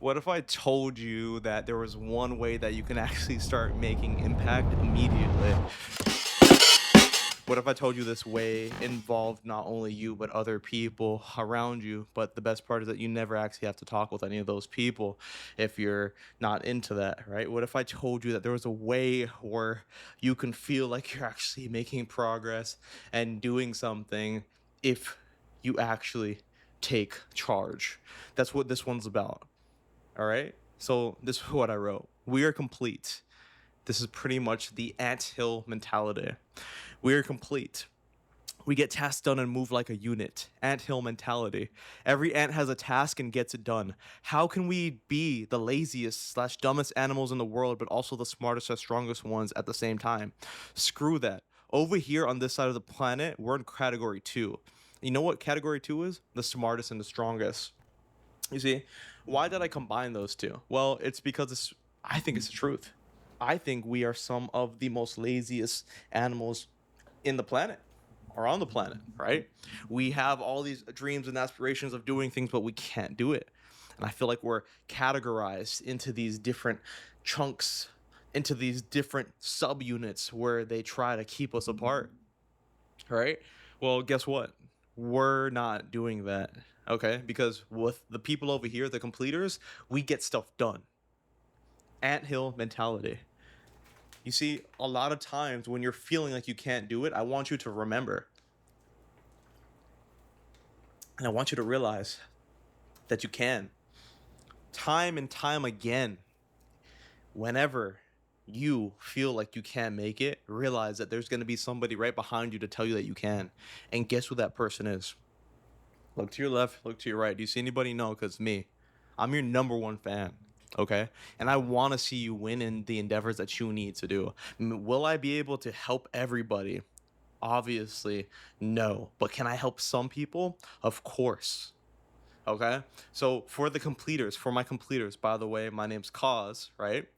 What if I told you that there was one way that you can actually start making impact immediately? What if I told you this way involved not only you, but other people around you? But the best part is that you never actually have to talk with any of those people if you're not into that, right? What if I told you that there was a way where you can feel like you're actually making progress and doing something if you actually take charge? That's what this one's about. All right. So this is what I wrote. We are complete. This is pretty much the anthill mentality. We are complete. We get tasks done and move like a unit. Anthill mentality. Every ant has a task and gets it done. How can we be the laziest slash dumbest animals in the world, but also the smartest and strongest ones at the same time? Screw that. Over here on this side of the planet, we're in category two. You know what category two is? The smartest and the strongest. You see, why did I combine those two? Well, it's because I think it's the truth. I think we are some of the most laziest animals in the planet or on the planet, right? We have all these dreams and aspirations of doing things, but we can't do it. And I feel like we're categorized into these different chunks, into these different subunits where they try to keep us apart, right? Well, guess what? We're not doing that, okay? Because with the people over here, the completers, we get stuff done. Anthill mentality. You see, a lot of times when you're feeling like you can't do it, I want you to remember and I want you to realize that you can. Time and time again, whenever you feel like you can't make it, realize that there's going to be somebody right behind you to tell you that you can. And guess who that person is? Look to your left, look to your right. Do you see anybody? No, because me. I'm your number one fan. Okay. And I want to see you win in the endeavors that you need to do. Will I be able to help everybody? Obviously, no. But can I help some people? Of course. Okay. So for the completers, for my completers, by the way, my name's Cause, right?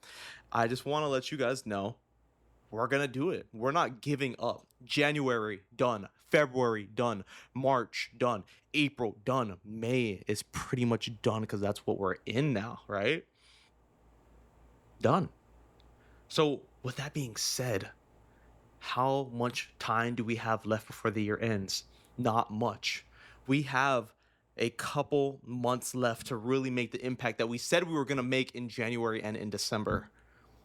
I just want to let you guys know we're going to do it. We're not giving up. January, done. February, done. March, done. April, done. May is pretty much done because that's what we're in now, right? Done. So, with that being said, how much time do we have left before the year ends? Not much. We have a couple months left to really make the impact that we said we were going to make in January and in December.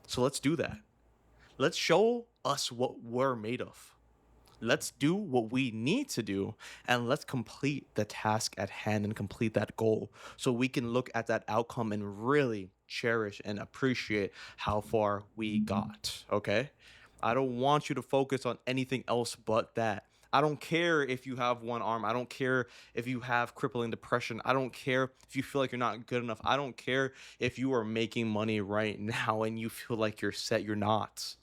So, let's do that. Let's show us what we're made of. Let's do what we need to do and let's complete the task at hand and complete that goal so we can look at that outcome and really cherish and appreciate how far we got. Okay. I don't want you to focus on anything else but that. I don't care if you have one arm. I don't care if you have crippling depression. I don't care if you feel like you're not good enough. I don't care if you are making money right now and you feel like you're set. You're not.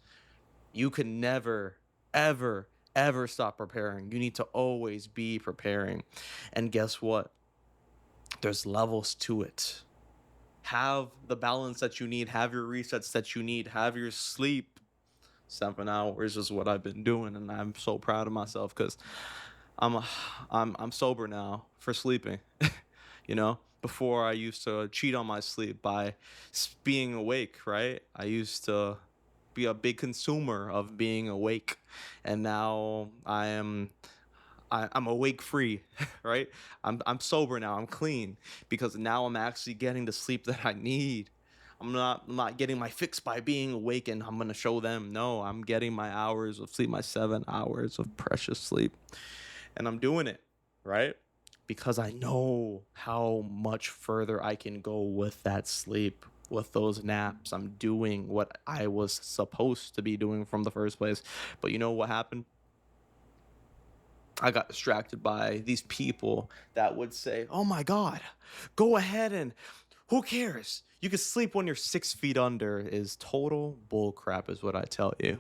You can never, ever, ever stop preparing. You need to always be preparing. And guess what? There's levels to it. Have the balance that you need, have your resets that you need, have your sleep. 7 hours is what I've been doing, and I'm so proud of myself because I'm I'm sober now for sleeping. Before I used to cheat on my sleep by being awake, right? I used to be a big consumer of being awake, and now I'm awake free, right? I'm sober now. I'm clean because now I'm actually getting the sleep that I need. I'm not getting my fix by being awake and I'm gonna show them. No, I'm getting my hours of sleep, my 7 hours of precious sleep, and I'm doing it, right? Because I know how much further I can go with that sleep, with those naps. I'm doing what I was supposed to be doing from the first place. But you know what happened? I got distracted by these people that would say, "Oh my God, go ahead and who cares? You can sleep when you're 6 feet under," is total bullcrap, is what I tell you.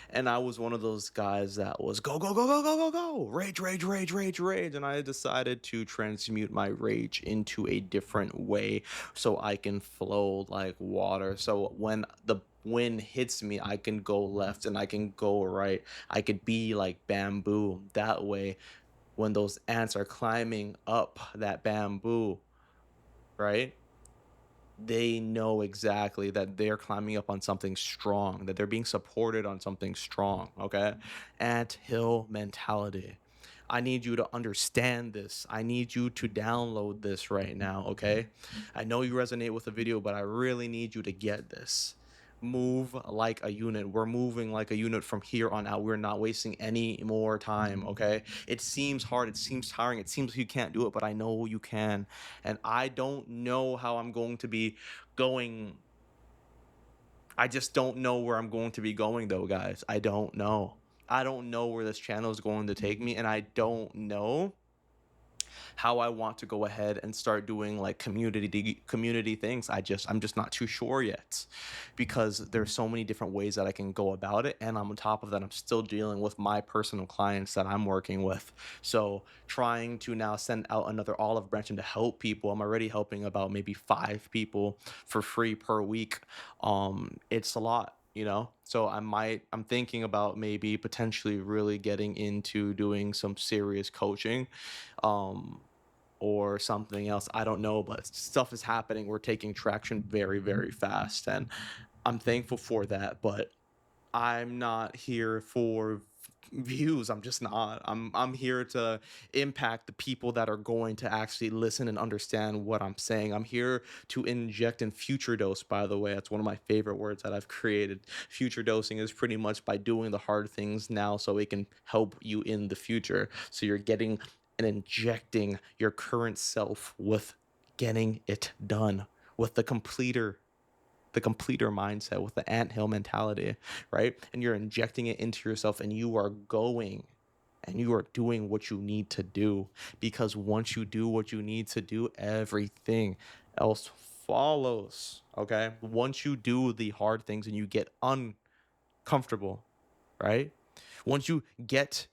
And I was one of those guys that was go, go, go, go, go, go, go, rage, rage, rage, rage, rage. And I decided to transmute my rage into a different way so I can flow like water. So when the wind hits me, I can go left and I can go right. I could be like bamboo. That way, when those ants are climbing up that bamboo, right? they know exactly that they're climbing up on something strong, that they're being supported on something strong, okay? Anthill mentality. I need you to understand this. I need you to download this right now, okay? I know you resonate with the video, but I really need you to get this. Move like a unit. We're moving like a unit from here on out. We're not wasting any more time, okay? It seems hard, it seems tiring, it seems like you can't do it, but I know you can. And I don't know how I'm going to be going. I just don't know where I'm going to be going though, guys. I don't know. I don't know where this channel is going to take me, and I don't know how I want to go ahead and start doing like community things. I'm just not too sure yet, because there's so many different ways that I can go about it, and on top of that, I'm still dealing with my personal clients that I'm working with. So trying to now send out another olive branch and to help people. I'm already helping about maybe 5 people for free per week. It's a lot, you know. So I'm thinking about maybe potentially really getting into doing some serious coaching, um or something else. I don't know, but stuff is happening. We're taking traction very, very fast. And I'm thankful for that. But I'm not here for views. I'm just not. I'm here to impact the people that are going to actually listen and understand what I'm saying. I'm here to inject in future dose, by the way. That's one of my favorite words that I've created. Future dosing is pretty much by doing the hard things now so it can help you in the future. So you're getting and injecting your current self with getting it done, with the completer mindset, with the anthill mentality, right? And you're injecting it into yourself, and you are going and you are doing what you need to do, because once you do what you need to do, everything else follows, okay? Once you do the hard things and you get uncomfortable, right? Once you get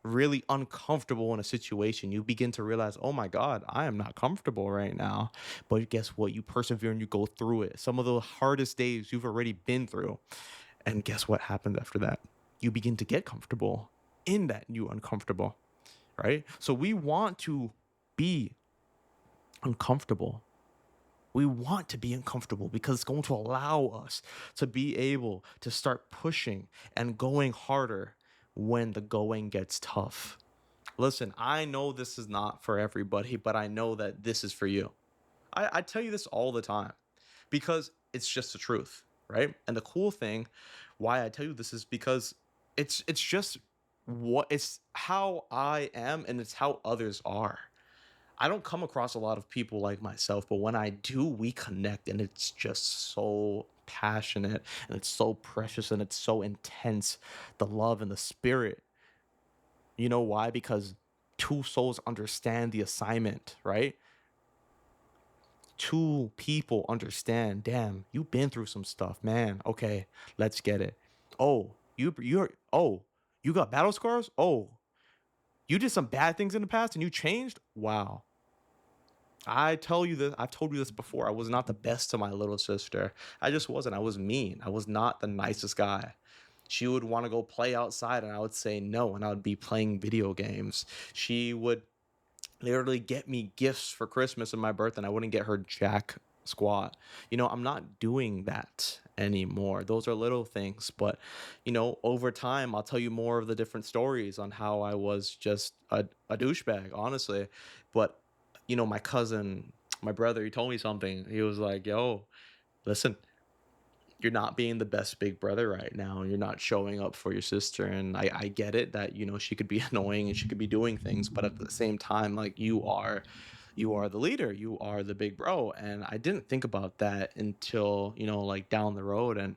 really uncomfortable in a situation, you begin to realize, oh my God, I am not comfortable right now. But guess what? You persevere and you go through it. Some of the hardest days you've already been through. And guess what happens after that? You begin to get comfortable in that new uncomfortable, right? So we want to be uncomfortable. We want to be uncomfortable because it's going to allow us to be able to start pushing and going harder when the going gets tough. Listen, I know this is not for everybody, but I know that this is for you. I tell you this all the time because it's just the truth, right? And the cool thing why I tell you this is because it's just what it's how I am and it's how others are. I don't come across a lot of people like myself, but when I do, we connect and it's just so passionate and it's so precious and it's so intense. The love and the spirit, you know why? Because two souls understand the assignment, right? Two people understand, damn, you've been through some stuff, man. Okay, let's get it. Oh, you got battle scars? Oh, you did some bad things in the past and you changed? Wow. I tell you this, I've told you this before. I was not the best to my little sister. I just wasn't. I was mean. I was not the nicest guy. She would want to go play outside and I would say no and I would be playing video games. She would literally get me gifts for Christmas and my birthday, and I wouldn't get her jack squat. You know, I'm not doing that anymore. Those are little things, but over time, I'll tell you more of the different stories on how I was just a douchebag, honestly. But my cousin, my brother, he told me something. He was like, "Yo, listen, you're not being the best big brother right now. You're not showing up for your sister." And I get it that, she could be annoying and she could be doing things, but at the same time, like you are the leader, you are the big bro. And I didn't think about that until, like down the road. And,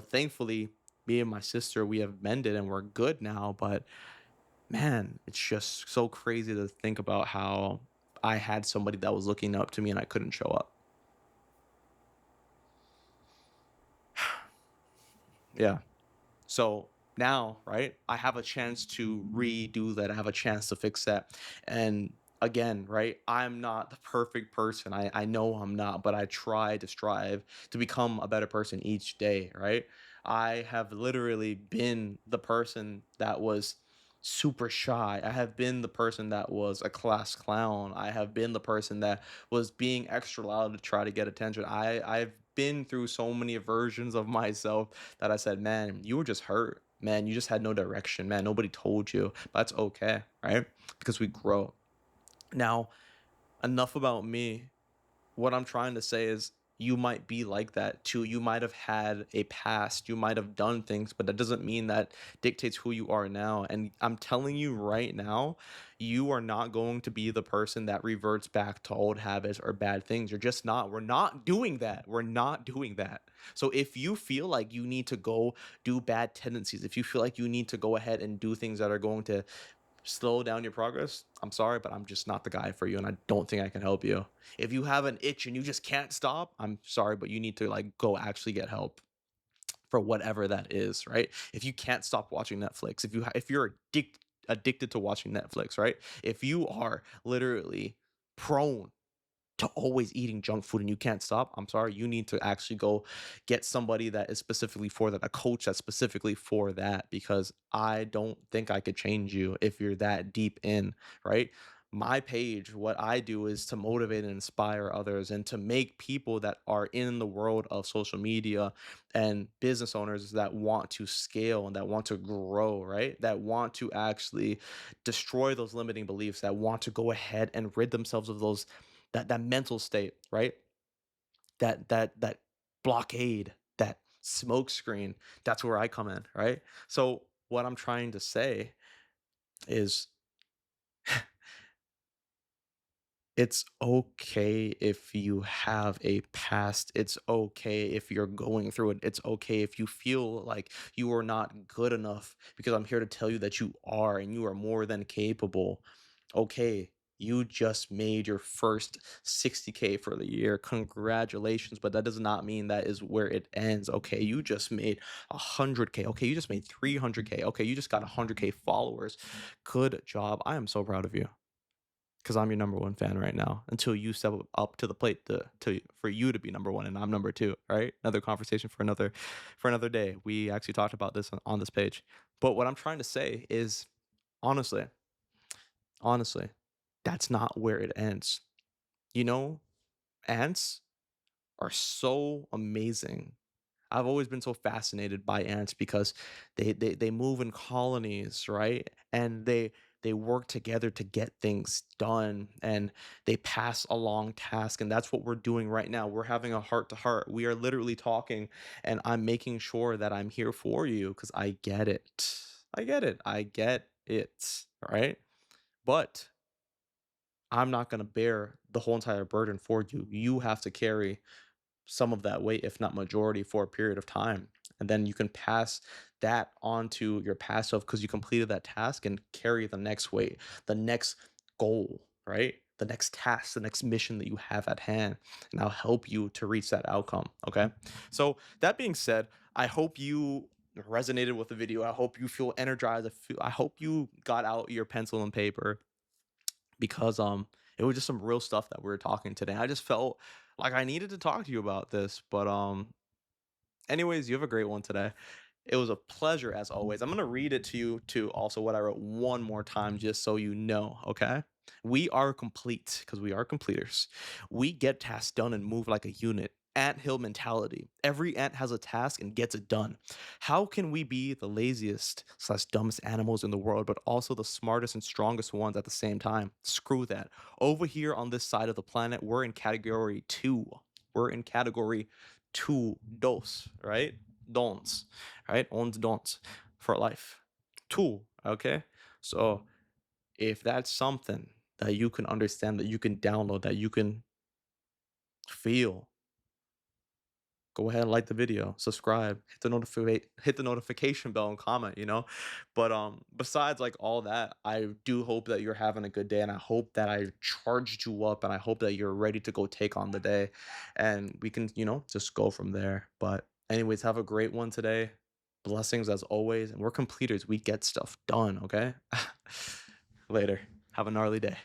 thankfully, me and my sister, we have mended and we're good now. But man, it's just so crazy to think about how I had somebody that was looking up to me and I couldn't show up. Yeah. So now, right, I have a chance to redo that. I have a chance to fix that. And again, right, I'm not the perfect person. I know I'm not, but I try to strive to become a better person each day, right? I have literally been the person that was super shy. I have been the person that was a class clown. I have been the person that was being extra loud to try to get attention. I've been through so many versions of myself that I said, "Man, you were just hurt. Man, you just had no direction. Man, nobody told you." But that's okay, right? Because we grow. Now, enough about me. What I'm trying to say is you might be like that too. You might have had a past, you might have done things, but that doesn't mean that dictates who you are now. And I'm telling you right now, you are not going to be the person that reverts back to old habits or bad things. You're just not. We're not doing that. We're not doing that. So if you feel like you need to go do bad tendencies, if you feel like you need to go ahead and do things that are going to slow down your progress, I'm sorry, but I'm just not the guy for you, and I don't think I can help you. If you have an itch and you just can't stop, I'm sorry, but you need to like go actually get help for whatever that is, right? If you can't stop watching Netflix, if you're addicted to watching Netflix, right? If you are literally prone to always eating junk food and you can't stop, I'm sorry, you need to actually go get somebody that is specifically for that, a coach that's specifically for that, because I don't think I could change you if you're that deep in, right? My page, what I do is to motivate and inspire others and to make people that are in the world of social media and business owners that want to scale and that want to grow, right? That want to actually destroy those limiting beliefs, that want to go ahead and rid themselves of those that mental state, right? That blockade, that smoke screen. That's where I come in, right? So what I'm trying to say is it's okay if you have a past. It's okay if you're going through it. It's okay if you feel like you are not good enough, because I'm here to tell you that you are and you are more than capable. Okay, you just made your first 60K for the year. Congratulations, but that does not mean that is where it ends. Okay, you just made 100K. Okay, you just made 300K. Okay, you just got 100K followers. Good job. I am so proud of you because I'm your number one fan right now. Until you step up to the plate to for you to be number one, and I'm number two. Right? Another conversation for another day. We actually talked about this on this page. But what I'm trying to say is honestly, honestly, that's not where it ends. You know, ants are so amazing. I've always been so fascinated by ants because they move in colonies, right? And they work together to get things done, and they pass along tasks, and that's what we're doing right now. We're having a heart to heart. We are literally talking, and I'm making sure that I'm here for you because I get it. I get it. I get it. Right? But I'm not going to bear the whole entire burden for you. You have to carry some of that weight, if not majority, for a period of time. And then you can pass that on to your past self because you completed that task and carry the next weight, the next goal, right? The next task, the next mission that you have at hand. And I'll help you to reach that outcome. Okay. So, that being said, I hope you resonated with the video. I hope you feel energized. I hope you got out your pencil and paper because it was just some real stuff that we were talking today. I just felt like I needed to talk to you about this. But anyways, you have a great one today. It was a pleasure as always. I'm gonna read it to you too, also what I wrote one more time, just so you know, okay? We are complete because we are completers. We get tasks done and move like a unit. Anthill mentality. Every ant has a task and gets it done. How can we be the laziest slash dumbest animals in the world, but also the smartest and strongest ones at the same time? Screw that. Over here on this side of the planet, we're in category two. We're in category two, dos, right? Don'ts, right? Ons, don'ts for life. Two, okay? So if that's something that you can understand, that you can download, that you can feel, go ahead and like the video, subscribe, hit the notification bell and comment, you know? But besides like all that, I do hope that you're having a good day, and I hope that I charged you up, and I hope that you're ready to go take on the day, and we can, just go from there. But anyways, have a great one today. Blessings as always, and we're completers. We get stuff done, okay? Later. Have a gnarly day.